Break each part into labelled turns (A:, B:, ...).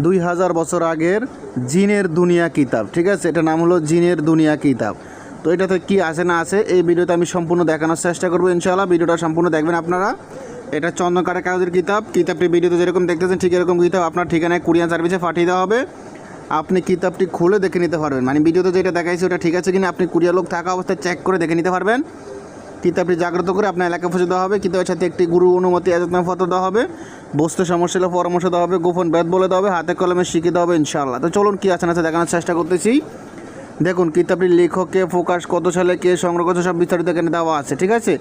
A: 2000 বছর আগের জিনের দুনিয়া কিতাব, ঠিক আছে। এটা নাম হলো জিনের দুনিয়া কিতাব। তো এটাতে কি আছে না আছে এই ভিডিওতে আমি সম্পূর্ণ দেখানোর চেষ্টা করবো ইনশাআল্লাহ। ভিডিওটা সম্পূর্ণ দেখবেন আপনারা। এটা চন্দনকাটা কাগজের কিতাব। কিতাবটি ভিডিওতে যেরকম দেখতেছেন ঠিক এরকম কিতাব আপনার ঠিকানায় কুরিয়ার সার্ভিসে পাঠিয়ে দেওয়া হবে। আপনি কিতাবটি খুলে দেখে নিতে পারবেন, মানে ভিডিওতে যেটা দেখাইছে ওটা ঠিক আছে কিনা আপনি কুরিয়ার লোক থাকা অবস্থায় চেক করে দেখে নিতে পারবেন। কিতাবটি জাগ্রত করে আপনার এলাকায় পৌঁছে দেওয়া হবে। কিতাবের সাথে একটি গুরু অনুমতি এজাজতনামা দেওয়া হবে। বস্তু সমস্যা হলে পরামর্শ দেওয়া হবে। গোপন বেদ বলে দেওয়া হবে। হাতে কলমে শিখিয়ে দেওয়া হবে ইনশাআল্লাহ। তো চলুন কী আছে না আছে দেখানোর চেষ্টা করতেছি। দেখুন কিতাবটির লেখককে, প্রকাশ কত সালে, কে সংগ্রহ করছে সব বিস্তারিত এখানে দেওয়া আছে, ঠিক আছে।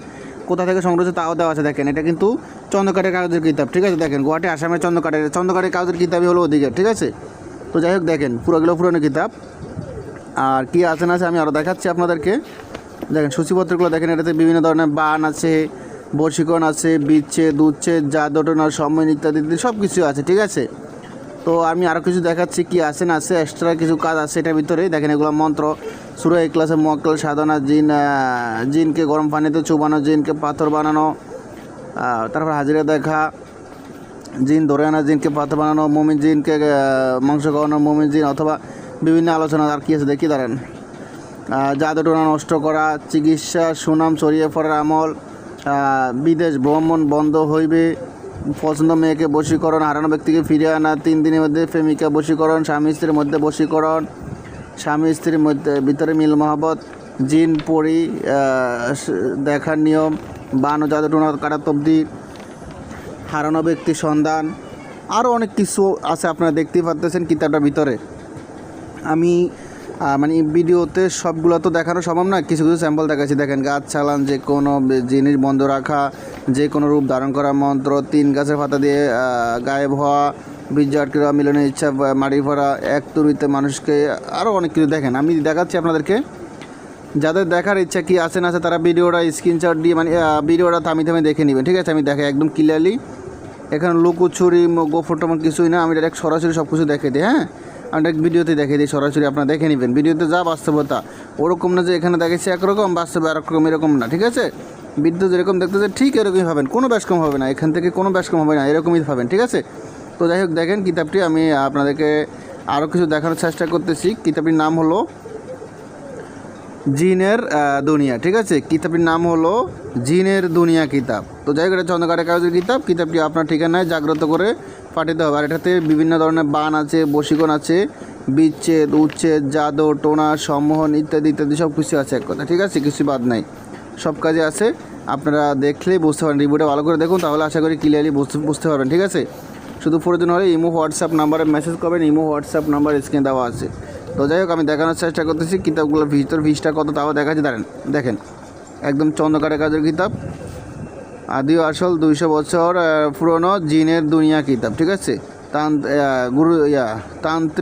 A: কোথা থেকে সংগ্রহ হচ্ছে তাও দেওয়া আছে। দেখেন এটা কিন্তু চন্দনকাঠের কাগজের কিতাব, ঠিক আছে। দেখেন গুয়াহাটি আসামের চন্দনকাঠের কাগজের কিতাবই হলো ওদিকে, ঠিক আছে। তো যাই হোক দেখেন পুরোগুলো পুরনো কিতাব। আর কি আছে না আছে আমি আরও দেখাচ্ছি আপনাদেরকে। দেখেন সূচিপত্রগুলো দেখেন, এটাতে বিভিন্ন ধরনের বান আছে, বশীকরণ আছে, বিচ্ছেদ, উচ্ছেদ, জাদুটনা, সম্মান ইত্যাদি সব কিছু আছে, ঠিক আছে। তো আমি আরও কিছু দেখাচ্ছি কি আছে না আছে, এক্সট্রা কিছু কাজ আছে এটার ভিতরে। দেখেন এগুলো মন্ত্র, সূরা ইখলাসে মোয়াক্কেল সাধনা, জিনকে গরম পানিতে চুবানো, জিনকে পাথর বানানো, তারপর হাজিরা দেখা, জিন ধরে আনা, জিনকে পাথর বানানো, মুমিন জিনকে মাংস খাওয়ানো, মুমিন জিন অথবা বিভিন্ন আলোচনা। আর কী আছে দেখি দাঁড়ান। জাদুটোনা নষ্ট করা, চিকিৎসা, সুনাম ছড়িয়ে পড়ার আমল, বিদেশ ভ্রমণ বন্ধ হইবে, পছন্দ মেয়েকে বশীকরণ, হারানো ব্যক্তিকে ফিরিয়ে আনা, 3 দিনের মধ্যে প্রেমিকা বশীকরণ, স্বামী স্ত্রীর মধ্যে বশীকরণ, স্বামী স্ত্রীর মধ্যে ভিতরে মিল মহব্বত, জিন পরি দেখার নিয়ম, বান ও জাদুটোনা কাটা তবদি, হারানো ব্যক্তির সন্ধান, আরও অনেক কিছু আছে আপনারা দেখতেই পাচ্ছেন কিতাবটার ভিতরে। আমি মানে ভিডিওতে সবগুলো তো দেখানো সম্ভব না, কিছু কিছু স্যাম্পল দেখাচ্ছি। দেখেন গাছ চালান, যে কোনো জিনিস বন্ধ রাখা, যে কোনো রূপ ধারণ করা মন্ত্র, 3 গাছের পাতা দিয়ে গায়েব হওয়া, বীর্য আটকে দেওয়া, মিলনের ইচ্ছা, মাটি ভরা, এক তুরিতে মানুষকে, আরও অনেক কিছু। দেখেন আমি দেখাচ্ছি আপনাদেরকে। যাদের দেখার ইচ্ছা কি আছে না আছে তারা ভিডিওটা স্ক্রিনশট দিয়ে মানে ভিডিওটা থামি দেখে নেবেন, ঠিক আছে। আমি দেখে একদম ক্লিয়ারলি, এখানে লুকোচুরি গোফর টোমন কিছুই না, আমি ডাইরেক্ট সরাসরি সব কিছু দেখে দিই। হ্যাঁ, আমি ডাইরেক্ট ভিডিওতে দেখে দিই, সরাসরি আপনারা দেখে নেবেন। ভিডিওতে যা বাস্তবতা ওরকম না যে এখানে দেখেছি একরকম বাস্তবে আরেকরকম, এরকম না, ঠিক আছে। ভিডিও যেরকম দেখতেছে ঠিক এরকমই পাবেন, কোনো ব্যাসকম হবে না, এখান থেকে কোনো ব্যাসকম হবে না, এরকমই পাবেন, ঠিক আছে। তো যাই হোক দেখেন কিতাবটি আমি আপনাদেরকে আরও কিছু দেখানোর চেষ্টা করতেছি। কিতাবটির নাম হলো জিনের দুনিয়া, ঠিক আছে। কিতাবটির নাম হলো জিনের দুনিয়া কিতাব। তো যাই হোক এটা চন্দনকাঠের কাগজের কিতাব। কিতাবটি আপনার ঠিকানায় জাগ্রত করে পাঠাতে হবে। আর এটাতে বিভিন্ন ধরনের বান আছে, বশীকরণ আছে, বিচ্ছেদ, উচ্ছেদ, জাদু টোনা, সম্মোহন ইত্যাদি ইত্যাদি সব কিছু আছে এক কথা, ঠিক আছে। কিছু বাদ নাই, সব কাজে আছে। আপনারা দেখলেই বুঝতে পারেন, রিভিউটা ভালো করে দেখুন, তাহলে আশা করি ক্লিয়ারলি বুঝতে পারবেন, ঠিক আছে। শুধু প্রয়োজন হলে ইমো হোয়াটসঅ্যাপ নাম্বারে মেসেজ করবেন, ইমো হোয়াটসঅ্যাপ নাম্বার স্ক্রিনে দেওয়া আছে। তো যাই হোক আমি দেখানোর চেষ্টা করতেছি কিতাবগুলোর ফিসটা কত তাও দেখাচ্ছি। দাঁড়ান দেখেন একদম চন্দনকাঠের কাগজের কিতাব, আদি আসল 200 বছর পুরনো জিনের দুনিয়া কিতাব, ঠিক আছে। তান্ত্রিক